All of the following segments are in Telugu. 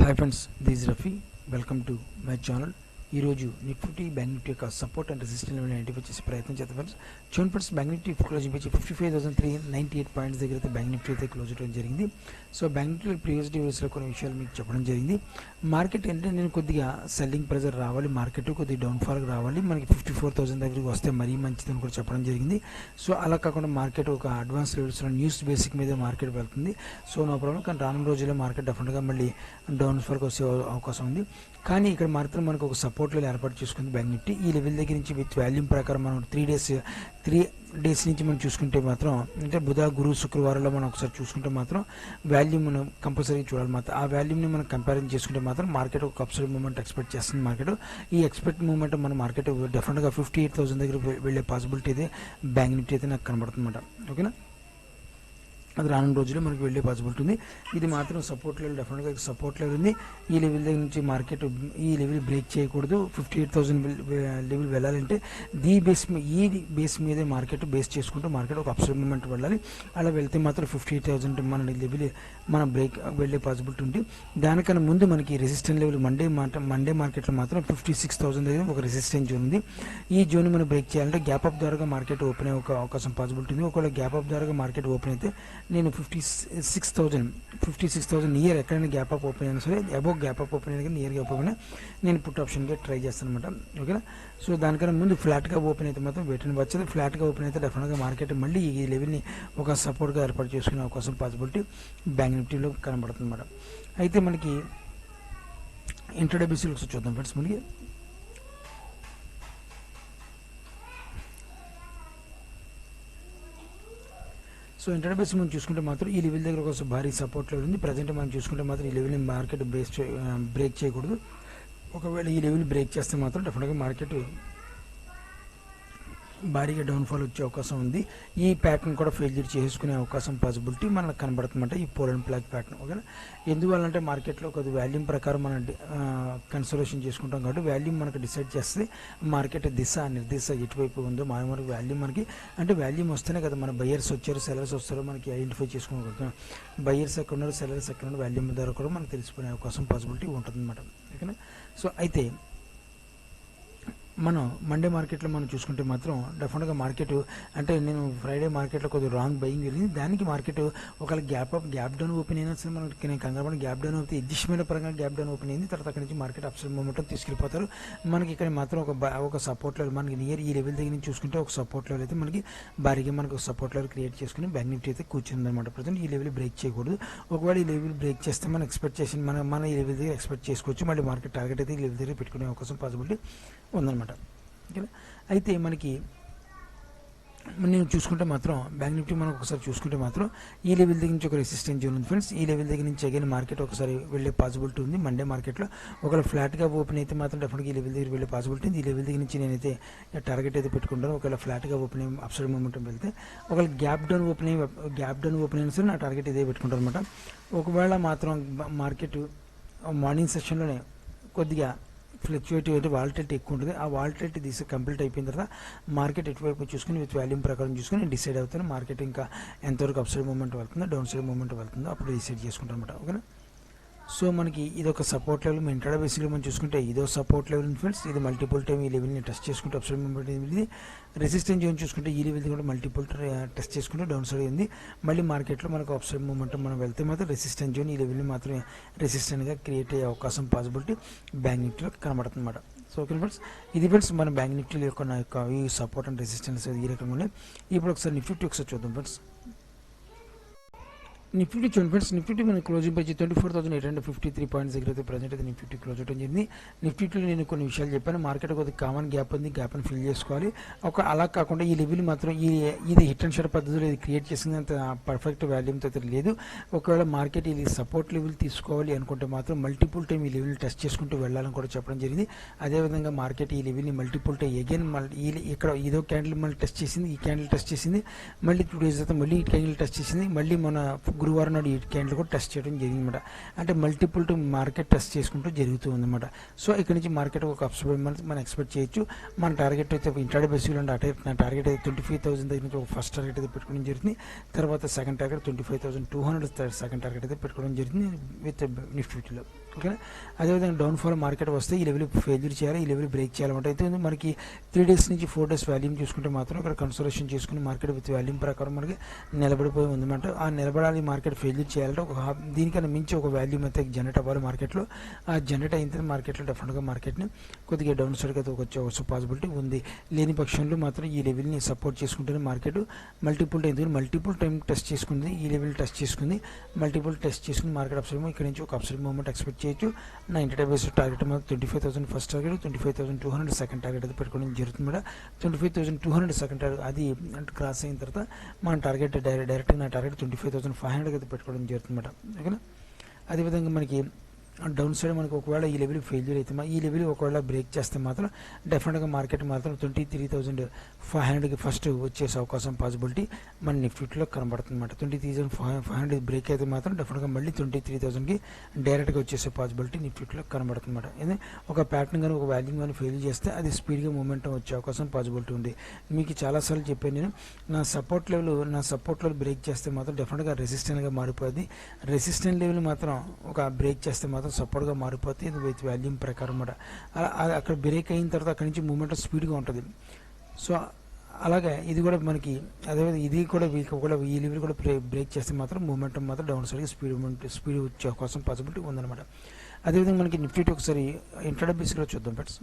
Hi friends, this Rafi. Welcome to my channel. ఈరోజు నిఫ్టీ బ్యాంక్ నిఫ్టీ యొక్క సపోర్ట్ అండ్ రెసిస్టెన్స్ ఐడెంటిఫై చేసే ప్రయత్నం చేద్దాం ఫ్రెండ్స్. చూడండి ఫ్రెండ్స్, బ్యాంక్ నిఫ్టీ క్లోజింగ్ వచ్చి 55,398 పాయింట్స్ దగ్గర అయితే బ్యాంక్ నిఫ్టీ అయితే క్లోజ్ అవడం జరిగింది. సో బ్యాంక్ నిఫ్టీ ప్రీవియస్ డేస్లో కొన్ని విషయాలు మీకు చెప్పడం జరిగింది. మార్కెట్ ఏంటంటే నేను కొద్దిగా సెల్లింగ్ ప్రెజర్ రావాలి, మార్కెట్ కొద్దిగా డౌన్ఫాల్కి రావాలి, మనకి 54,000 దగ్గరికి వస్తే మరీ మంచిదని కూడా చెప్పడం జరిగింది. సో అలా కాకుండా మార్కెట్ ఒక అడ్వాన్స్ లెవెల్స్లో న్యూస్ బేసిక్ మీద మార్కెట్ వెళ్తుంది. So no problem. కానీ రానున్న రోజుల్లో మార్కెట్ డెఫినెట్గా మళ్ళీ డౌన్ఫాల్కి వచ్చే అవకాశం ఉంది. కానీ ఇక్కడ మాత్రం మనకు ఒక సపోర్ట్ లెవెల్ ఏర్పాటు చేసుకుంది బ్యాంక్ నిఫ్టీ. ఈ లెవెల్ దగ్గర నుంచి విత్ వాల్యూమ్ ప్రకారం మనం 3 డేస్ నుంచి మనం చూసుకుంటే మాత్రం, అంటే బుధ గురు శుక్రవారంలో మనం ఒకసారి చూసుకుంటే మాత్రం వాల్యూమ్ మనం కంపల్సరీ చూడాలి. మాత్రం ఆ వాల్యూమ్ని మనం కంపారిజన్ చేసుకుంటే మాత్రం మార్కెట్ ఒక అప్సైడ్ మూవ్మెంట్ ఎక్స్పెక్ట్ చేస్తుంది. మార్కెట్ ఈ ఎక్స్పెక్ట్ మూవ్మెంట్ మన మార్కెట్ డెఫినెట్గా 58,000 దగ్గర వెళ్ళే పాసిబిలిటీ అయితే బ్యాంక్ నిఫ్టీ అయితే నాకు కనబడుతుంది అన్నమాట. ఓకేనా, అది రానున్న రోజుల్లో మనకు వెళ్ళే పాసిబిలిటీ ఉంది. ఇది మాత్రం సపోర్ట్ లెవెల్, డెఫినెట్గా సపోర్ట్ లెవెల్ ఉంది. ఈ లెవెల్ దగ్గర నుంచి మార్కెట్ ఈ లెవెల్ బ్రేక్ చేయకూడదు. 58,000 లెవెల్ వెళ్ళాలంటే ఈ బేస్ మీదే మార్కెట్ బేస్ చేసుకుంటూ మార్కెట్ ఒక అప్సైడ్ మూవ్మెంట్ వెళ్ళాలి. అలా వెళ్తే మాత్రం 58,000 మన లెవెల్ మన బ్రేక్ వెళ్ళే పాసిబిలిటీ ఉంది. దానికన్నా ముందు మనకి రెసిస్టెన్స్ లెవెల్ మండే మార్కెట్లో మాత్రం 56,000 దగ్గర ఒక రెసిస్టెన్స్ జోన్ ఉంది. ఈ జోన్ మనం బ్రేక్ చేయాలంటే గ్యాప్ అప్ ద్వారా మార్కెట్ ఓపెన్ అయ్యే ఒక అవకాశం పాసిబిలిటీ ఉంది. ఒకవేళ గ్యాప్ అప్ ద్వారా మార్కెట్ ఓపెన్ అయితే నేను 56,000 నియర్ ఎక్కడైనా గ్యాప్ అప్ ఓపెన్ అయినా సరే, అబోవ్ గ్యాప్ అప్ ఓపెన్ అయినా నియర్ గ్యాప్ ఓపెన్ నేను పుట్ ఆప్షన్గా ట్రై చేస్తాను అనమాట. ఓకేనా, సో దానికన్నా ముందు ఫ్లాట్గా ఓపెన్ అయితే మాత్రం వెయిట్ అని వచ్చేది. ఫ్లాట్గా ఓపెన్ అయితే డెఫినెట్గా మార్కెట్ మళ్ళీ ఈ లెవెల్ని ఒక సపోర్ట్గా ఏర్పాటు చేసుకునే అవకాశం పాసిబిలిటీ బ్యాంక్ నిఫ్టీలో కనబడుతుంది అన్నమాట. అయితే మనకి ఇంట్రాడే బేసిస్ ఒకసారి చూద్దాం ఫ్రెండ్స్. మనకి సో ఇంటర్డే బేస్ మనం చూసుకుంటే మాత్రం ఈ లెవెల్ దగ్గర ఒక భారీ సపోర్ట్ లెవెల్ ఉంది. ప్రజెంట్ మనం చూసుకుంటే మాత్రం ఈ లెవెల్ని మార్కెట్ బ్రేక్ చేయకూడదు. ఒకవేళ ఈ లెవెల్ బ్రేక్ చేస్తే మాత్రం డెఫినెట్గా మార్కెట్ భారీగా డౌన్ఫాల్ వచ్చే అవకాశం ఉంది. ఈ ప్యాటర్న్ కూడా ఫెయిల్యూర్ చేసుకునే అవకాశం పాసిబిలిటీ మనకు కనబడుతుందంటే ఈ పోల్ అండ్ ఫ్లాగ్ ప్యాటర్న్. ఓకేనా, ఎందువల్లంటే మార్కెట్లో కొద్ది వాల్యూమ్ ప్రకారం మనం కన్సిడరేషన్ చేసుకుంటాం కాబట్టి వాల్యూమ్ మనకు డిసైడ్ చేస్తే మార్కెట్ నిర్దిశ ఎటువైపు ఉందో మనకి వాల్యూమ్ మనకి, అంటే వాల్యూమ్ వస్తేనే కదా మన బయర్స్ వచ్చారు సెలర్స్ వస్తారో మనకి ఐడెంటిఫై చేసుకోగలుగుతాం. బయర్స్ ఎక్కడ ఉన్నారు, సెలర్స్ ఎక్కడ ఉన్నారు, వాల్యూమ్ ద్వారా కూడా మనకు తెలుసుకునే అవకాశం పాసిబిలిటీ ఉంటుంది అన్నమాట. ఓకేనా, సో అయితే మనం మండే మార్కెట్లో మనం చూసుకుంటే మాత్రం డెఫినెట్గా మార్కెట్, అంటే నేను ఫ్రైడే మార్కెట్లో కొద్దిగా రాంగ్ బయింగ్ జరిగింది. దానికి మార్కెట్ ఒకవేళ గ్యాప్ డౌన్ ఓపెన్ అయినా సరే మనకి నేను కంగారు గ్యాప్ డౌన్ అవుతుంది, అడ్జస్ట్మెంట్ పరంగా గ్యాప్ డౌన్ ఓపెన్ అయింది. తర్వాత అక్కడి నుంచి మార్కెట్ అప్సైడ్ మూవ్మెంట్ తీసుకెళ్ళిపోతారు. మనకి ఇక్కడ మాత్రం ఒక సపోర్ట్ లెవెల్ మనకి నియర్ ఈ లెవెల్ దగ్గర నుంచి చూసుకుంటే ఒక సపోర్ట్ లెవెల్ అయితే మనకి భారీగా మనకు ఒక సపోర్ట్ లెవెల్ క్రియేట్ చేసుకుని బ్యాంక్ నిఫ్టీ అయితే కూర్చుంది అనమాట. ప్రజెంట్ ఈ లెవెల్ బ్రేక్ చేయకూడదు. ఒకవేళ ఈ లెవెల్ బ్రేక్ చేస్తే మనం ఎక్స్పెక్ట్ చేసి మన ఈ లెవెల్ దగ్గర ఎక్స్పెక్ట్ చేసుకోవచ్చు. మళ్ళీ మార్కెట్ టార్గెట్ అయితే ఈ లెవెల్ దగ్గర పెట్టుకునే అవకాశం పాసిబిలిటీ ఉందన్నమాట. ఓకేనా, అయితే మనకి నేను చూసుకుంటే మాత్రం బ్యాంక్ నిఫ్టీ మనం ఒకసారి చూసుకుంటే మాత్రం ఈ లెవెల్ దగ్గర నుంచి ఒక రెసిస్టెన్స్ జోన్ ఉంది ఫ్రెండ్స్. ఈ లెవెల్ దగ్గర నుంచి అగైన్ మార్కెట్ ఒకసారి వెళ్ళే పాసిబిలిటీ ఉంది. మండే మార్కెట్లో ఒకవేళ ఫ్లాట్గా ఓపెన్ అయితే మాత్రం డెఫినెట్గా ఈ లెవెల్ దగ్గర వెళ్ళే పాసిబిలిటీ ఉంది. ఈ లెవెల్ దగ్గర నుంచి నేనైతే టార్గెట్ అయితే పెట్టుకుంటాను. ఒకవేళ ఫ్లాట్గా ఓపెన్ అయ్యి అప్సైడ్ మూమెంట్ వెళ్తే, ఒకవేళ గ్యాప్ డౌన్ ఓపెన్ అయినా సరే నా టార్గెట్ ఇదే పెట్టుకుంటాను అనమాట. ఒకవేళ మాత్రం మార్కెట్ మార్నింగ్ సెషన్లోనే కొద్దిగా ఫ్లక్చుయేటివ్ అయితే వాలటిలిటీ ఎక్కువ ఉంటుంది. ఆ వాలటిలిటీ కంప్లీట్ అయిపోయిన తర్వాత మార్కెట్ ఎటువైపు చూసుకుని విత్ వాల్యూమ్ ప్రకారం చూసుకుని డిసైడ్ అవుతాను మార్కెట్ ఇంకా ఎంతవరకు అప్ సైడ్ మూవ్మెంట్ వెళ్తుందో డౌన్ సైడ్ మూవ్మెంట్ వెళ్తుందో అప్పుడు డిసైడ్ చేసుకుంటాం అనమాట. ఓకేనా, సో మనకి ఇది ఒక సపోర్ట్ లెవెల్. మేము ఇంట్రాడే బేసిక్లో మనం చూసుకుంటే ఇదో సపోర్ట్ లెవెల్ ఫ్రెండ్స్. ఇది మల్టిపుల్ టైం ఈ లెవెల్ని టెస్ట్ చేసుకుంటే అప్ సైడ్ మూవ్మెంట్ ఇది రెసిస్టెన్స్ జోన్ చూసుకుంటే ఈ లెవెల్ కూడా మల్టిపుల్ టెస్ట్ చేసుకుంటే డౌన్ సైడ్ ఉంది. మళ్ళీ మార్కెట్లో మనకు అప్ సైడ్ మూవ్మెంట్ మనం వెళ్తే మాత్రం రెసిస్టెన్స్ జోన్ ఈ లెవెల్ని మాత్రమే రెసిస్టెంట్గా క్రియేట్ అయ్యే అవకాశం పాసిబిలిటీ బ్యాంక్ నిఫ్టీలో కనబడుతుంది అన్నమాట. సో ఓకే ఫ్రెండ్స్, ఇది ఫ్రెండ్స్ మన బ్యాంక్ నిఫ్టీలో యొక్క నా యొక్క ఈ సపోర్ట్ అండ్ రెసిస్టెన్స్ ఈ రకంగా ఉన్నాయి. ఇప్పుడు ఒకసారి నిఫ్టీ ఒకసారి చూద్దాం ఫ్రెండ్స్. నిఫ్టీ చూడండి ఫ్రెండ్స్, నిఫ్టీ మన క్లోజింగ్ వచ్చి 24,853 పాయింట్స్ దగ్గర అయితే ప్రజెంట్ అయితే నిఫ్టీ క్లోజ్ అవడం జరిగింది. నిఫ్టీలో నేను కొన్ని విషయాలు చెప్పాను. మార్కెట్ కొద్దిగా కామన్ గ్యాప్ ఉంది, గ్యాప్ని ఫిల్ చేసుకోవాలి. అలా కాకుండా ఈ లెవెల్ మాత్రం ఇది హిట్ అండ్ షార్ట్ పద్ధతిలో ఇది క్రియేట్ చేసింది అంత పర్ఫెక్ట్ వాల్యూమ్తో అయితే లేదు. ఒకవేళ మార్కెట్ ఇది సపోర్ట్ లెవెల్ తీసుకోవాలి అనుకుంటే మాత్రం మల్టిపుల్ టైం ఈ లెవెల్ టెస్ట్ చేసుకుంటూ వెళ్ళాలని కూడా చెప్పడం జరిగింది. అదేవిధంగా మార్కెట్ ఈ లెవెల్ని మల్టిపుల్ టైం అగైన్ ఇక్కడ ఇదో క్యాండిల్ మళ్ళీ టెస్ట్ చేసింది, ఈ క్యాండిల్ టెస్ట్ చేసింది, మళ్ళీ 2 days తర్వాత మళ్ళీ ఈ క్యాండిల్ టెస్ట్ చేసింది, మళ్ళీ మన గురువారం నాడు ఈ క్యాండిల్ కూడా టెస్ట్ చేయడం జరిగింది అనమాట. అంటే మల్టిపుల్ టు మార్కెట్ టెస్ట్ చేసుకుంటూ జరుగుతూ ఉందన్నమాట. సో ఇక్కడ నుంచి మార్కెట్ ఒక అప్సైడ్ మనం ఎక్స్పెక్ట్ చేయొచ్చు. మన టార్గెట్ అయితే ఇంట్రాడే బేసిక్లో నా టార్గెట్ అయితే 25,000 దగ్గర నుంచి ఒక ఫస్ట్ టార్గెట్ అయితే పెట్టుకోవడం జరిగింది. తర్వాత సెకండ్ టార్గెట్ 25,200 సెకండ్ టార్గెట్ అయితే పెట్టుకోవడం జరిగింది విత్ నిఫ్టీలో. ఓకేనా. అదేవిధంగా డౌన్ఫాల్ మార్కెట్ వస్తే ఈ లెవెల్ ఫెయిల్యూర్ చేయాలి, ఈ లెవెల్ బ్రేక్ చేయాలంటే అయితే మనకి 3 days నుంచి 4 days వాల్యూమ్ చూసుకుంటే మాత్రం ఇక్కడ కన్సోలేషన్ చేసుకుని మార్కెట్ విత్ వాల్యూమ్ ప్రకారం మనకి నిలబడిపోయి ఉందన్నమాట. ఆ నిలబడాలి మార్కెట్ ఫెయిల్యూర్ చేయాలంటే దీనికన్నా మించి ఒక వాల్యూమ్ అయితే జనరేట్ అవ్వాలి మార్కెట్లో. ఆ జనరేట్ అయిన తర్వాత మార్కెట్లో డెఫినెట్గా మార్కెట్ని కొద్దిగా డౌన్ సైడ్కి అయితే వచ్చే పాసిబిలిటీ ఉంది. లేని పక్షంలో మాత్రం ఈ లెవెల్ని సపోర్ట్ చేసుకుంటేనే మార్కెట్ మల్టిపుల్ టైం టెస్ట్ చేసుకుంది, ఈ లెవెల్ టెస్ట్ చేసుకుంది, మల్టిపుల్ టెస్ట్ చేసుకుని మార్కెట్ అప్సైడ్ ఇక్కడ నుంచి ఒక అప్సైడ్ మూవ్మెంట్ ఎక్స్పెక్ట్ చేయొచ్చు. 90 days టార్గెట్ మాత్రం 25,000 ఫస్ట్ టార్గెట్, 25,200 సెకండ్ టార్గెట్ అయితే పెట్టుకోవడం జరుగుతుంది మేడం. 25,200 సెకండ్ టార్గెట్ అది క్రాస్ అయిన తర్వాత మన టార్గెట్ డైరెక్ట్గా నా టార్గెట్ 25,500 అయితే పెట్టుకోవడం జరుగుతుంది మేడం. ఓకేనా. అదేవిధంగా మనకి డౌన్ సైడ్ మనకు ఒకవేళ ఈ లెవెల్ ఫెయిల్యూర్ అయితే ఈ లెవెల్ ఒకవేళ బ్రేక్ చేస్తే మాత్రం డెఫినెట్గా మార్కెట్ మాత్రం 23,500కి ఫస్ట్ వచ్చేసే అవకాశం పాసిబిలిటీ మన నిఫ్టీలో కనబడుతుంది అన్నమాట. 20,500 బ్రేక్ అయితే మాత్రం డెఫినెట్గా మళ్ళీ 23,000కి డైరెక్ట్గా వచ్చేసే పాసిబిలిటీ నిఫ్టీలో కనబడుతుంది అన్నమాట. ఇది ఒక ప్యాటర్న్ కానీ ఒక వాల్యూమ్ కానీ ఫెయిల్ చేస్తే అది స్పీడ్గా మూమెంటం వచ్చే అవకాశం పాసిబిలిటీ ఉంది. మీకు చాలాసార్లు చెప్పాను నేను, నా సపోర్ట్ లెవెల్ బ్రేక్ చేస్తే మాత్రం డెఫినెట్గా రెసిస్టెంట్గా మారిపోద్ది. రెసిస్టెంట్ లెవెల్ మాత్రం ఒక బ్రేక్ చేస్తే మాత్రం సపోర్ట్గా మారిపోతే ఇది విత్ వాల్యూమ్ ప్రకారం అన్నమాట. అక్కడ బ్రేక్ అయిన తర్వాత అక్కడి నుంచి మూమెంట్ స్పీడ్గా ఉంటుంది. సో అలాగే ఇది కూడా మనకి అదేవిధంగా ఇది కూడా ఒకవేళ ఈ లెవెల్ కూడా బ్రేక్ చేస్తే మాత్రం మూమెంట్ మాత్రం డౌన్ సైడ్కి స్పీడ్ వచ్చే అవకాశం పాసిబిలిటీ ఉందన్నమాట. అదేవిధంగా మనకి నిఫ్టీ ఒకసారి ఇంట్రాడే బేసిక్లో చూద్దాం ఫ్రెండ్స్.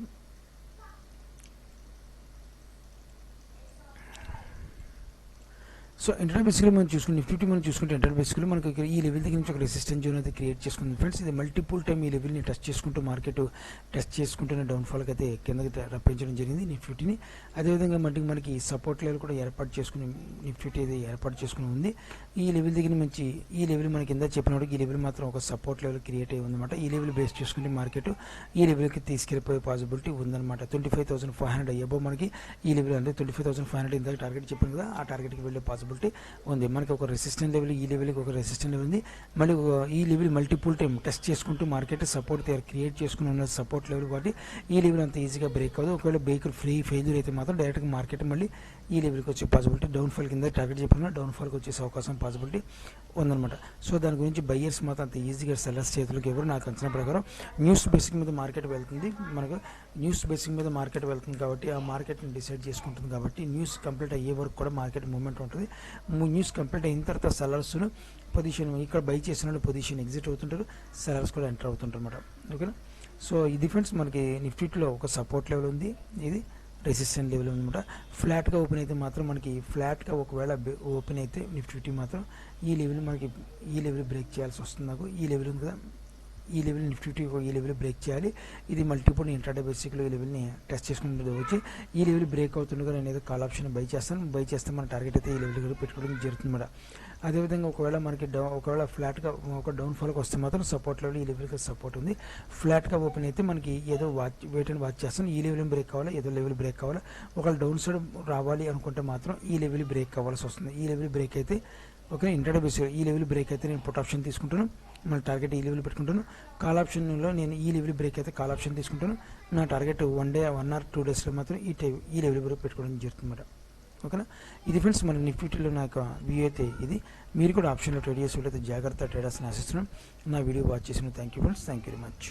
సో ఇంటర్నల్ బేసిక్లో మనం చూసుకుంటే నిఫ్టీ మనం చూసుకుంటే ఇంటర్నల్ బేసిక్లో మనకి ఈ లెవెల్ దగ్గర నుంచి ఒక రెసిస్టెన్స్ జోన్ అయితే క్రియేట్ చేసుకుంది ఫ్రెండ్స్. ఇది మల్టిపుల్ టైం ఈ లెవెల్ని టెస్ట్ చేసుకుంటూ మార్కెట్ టెస్ట్ చేసుకుంటూనే డౌన్ఫాల్కి అయితే కిందకి రప్పించడం జరిగింది నిఫ్టీని. అదేవిధంగా మనకి సపోర్ట్ లెవెల్ కూడా ఏర్పాటు చేసుకుని నిఫ్టీ అయితే ఏర్పాటు చేసుకుని ఉంది. ఈ లెవెల్ దగ్గర నుంచి ఈ లెవెల్ మనకి కింద చెప్పినప్పుడు ఈ లెవెల్ మాత్రం ఒక సపోర్ట్ లెవెల్ క్రియేట్ అయ్యి ఉందన్నమాట. ఈ లెవెల్ బేస్ చేసుకుంటే మార్కెట్ ఈ లెవెల్కి తీసుకెళ్ళిపోయే పాసిబిలిటీ ఉందన్నమాట. 25,500 అబో మనకి ఈ లెవెల్ అంటే 25,500 ఇందాక టార్గెట్ చెప్పాను కదా, ఆ టార్గెట్కి వెళ్ళే పాసిబిలిటీ ఉంది. మనకి ఒక రెసిస్టెంట్ లెవెల్ ఈ లెవెల్కి ఒక రెసిస్టెంట్ లెవెల్ ఉంది. మళ్ళీ ఈ లెవెల్ మల్టిపుల్ టైం టెస్ట్ చేసుకుంటూ మార్కెట్ సపోర్ట్ క్రియేట్ చేసుకుని ఉన్న సపోర్ట్ లెవెల్ కాబట్టి ఈ లెవెల్ అంత ఈజీగా బ్రేక్ అవ్వదు. ఒకవేళ బ్రేక్ ఫెయిల్యూర్ అయితే మాత్రం డైరెక్ట్గా మార్కెట్ మళ్ళీ ఈ లెవెల్కి వచ్చే పాసిబిలిటీ డౌన్ఫాల్ కింద టార్గెట్ చెప్పిన డౌన్ఫాల్కి వచ్చే అవకాశం పాసిబిలిటీ ఉందన్నమాట. సో దాని గురించి బయ్యర్స్ మాత్రం అంత ఈజీగా సెల్లర్స్ చేతులకు ఎవరు నాకు అంచనా ప్రకారం న్యూస్ బేసిక్ మీద మార్కెట్ వెళ్తుంది. మనకు న్యూస్ బేసిక్ మీద మార్కెట్ వెళ్తుంది కాబట్టి ఆ మార్కెట్ని డిసైడ్ చేసుకుంటుంది కాబట్టి న్యూస్ కంప్లీట్ అయ్యే వరకు కూడా మార్కెట్ మూవ్మెంట్ ఉంటుంది. న్యూస్ కంప్లీట్ అయిన తర్వాత సెల్లర్స్ పొజిషన్ ఇక్కడ బై చేసిన పొజిషన్ ఎగ్జిట్ అవుతుంటారు, సెల్లర్స్ కూడా ఎంటర్ అవుతుంటారు అన్నమాట. ఓకేనా. సో ఇది ఫ్రెండ్స్ మనకి నిఫ్టీలో ఒక సపోర్ట్ లెవెల్ ఉంది, ఇది రెసిస్టెంట్ లెవెల్ ఉందన్నమాట. ఫ్లాట్గా ఓపెన్ అయితే మాత్రం మనకి ఫ్లాట్గా ఒకవేళ ఓపెన్ అయితే నిఫ్టీ మాత్రం ఈ లెవెల్ బ్రేక్ చేయాల్సి వస్తుంది. నాకు ఈ లెవెల్ ఉంది కదా, ఈ లెవెల్ నిఫ్టీ ఈ లెవెల్ బ్రేక్ చేయాలి. ఇది మల్టిపుల్ ఇంట్రాడే బేసిక్లో ఈ లెవెల్ని టెస్ట్ చేసుకుంటే వచ్చి ఈ లెవెల్ బ్రేక్ అవుతుండగా నేను ఏదో కాల్ ఆప్షన్ బై చేస్తే మన టార్గెట్ అయితే ఈ లెవెల్ కూడా పెట్టుకోవడం జరుగుతుంది అన్నమాట. అదేవిధంగా ఒకవేళ మనకి ఒకవేళ ఫ్లాట్గా ఒక డౌన్ఫాల్కి వస్తే మాత్రం సపోర్ట్ లెవెల్ ఈ లెవెల్కి సపోర్ట్ ఉంది. ఫ్లాట్గా ఓపెన్ అయితే మనకి ఏదో వెయిట్ అండ్ వాచ్ చేస్తాను, ఈ లెవెల్ బ్రేక్ కావాలా ఏదో లెవెల్ బ్రేక్ కావాలా. ఒకవేళ డౌన్ సైడ్ రావాలి అనుకుంటే మాత్రం ఈ లెవెల్ బ్రేక్ కావాల్సి వస్తుంది. ఈ లెవెల్ బ్రేక్ అయితే ఓకే ఇంట్రాడే బేసిక్ ఈ లెవెల్ బ్రేక్ అయితే నేను పుట్ ఆప్షన్ తీసుకుంటాను, మన టార్గెట్ ఈ లెవెల్ పెట్టుకుంటాను. కాల్ ఆప్షన్లో నేను ఈ లెవెల్ బ్రేక్ అయితే కాల్ ఆప్షన్ తీసుకుంటాను. నా టార్గెట్ 1 day 1 or 2 daysలో మాత్రం ఈ లెవెల్ బ్రేక్ పెట్టుకోవడం జరుగుతుంది అన్నమాట. ఓకేనా. ఇది ఫ్రెండ్స్ మన నిఫ్టీలో నా యొక్క వ్యూ అయితే ఇది. మీరు కూడా ఆప్షన్లో ట్రేడ్ చేసి జాగ్రత్త ట్రేడర్స్ని ఆశిస్తున్నాను. నా వీడియో వాచ్ చేసిన thank you friends, thank you very much.